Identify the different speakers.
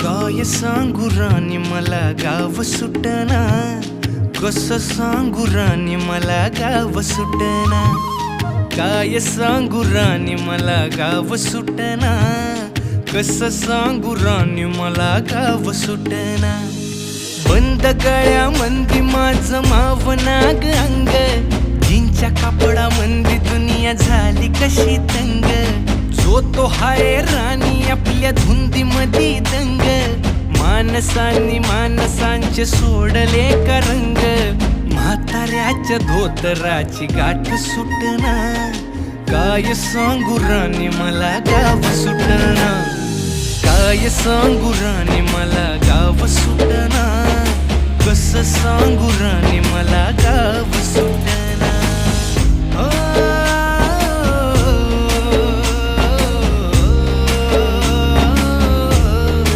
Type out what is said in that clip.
Speaker 1: काय सांगू राणी मला गाव सुटना, कसं सांगू राणी मला गाव सुटना. काय सांगू राणी मला गाव सुटना, कसं सांगू राणी मला गाव सुटना. बंद गळ्यामंदी माझं मावनाग अंग, जीनच्या कापडामंदी दुनिया झाली कशी तंग. जो तो हाय राणी आपल्या धुंदीमधी दंग, माणसांनी माणसांचे सोडले का रंग. म्हाताऱ्याच्या धोतराची गाठ सुटना, काय सांगू राणी मला गाव सुटना. काय सांगू राणी मला गाव सुटना, कसं सांगू राणी मला गाव सुटना.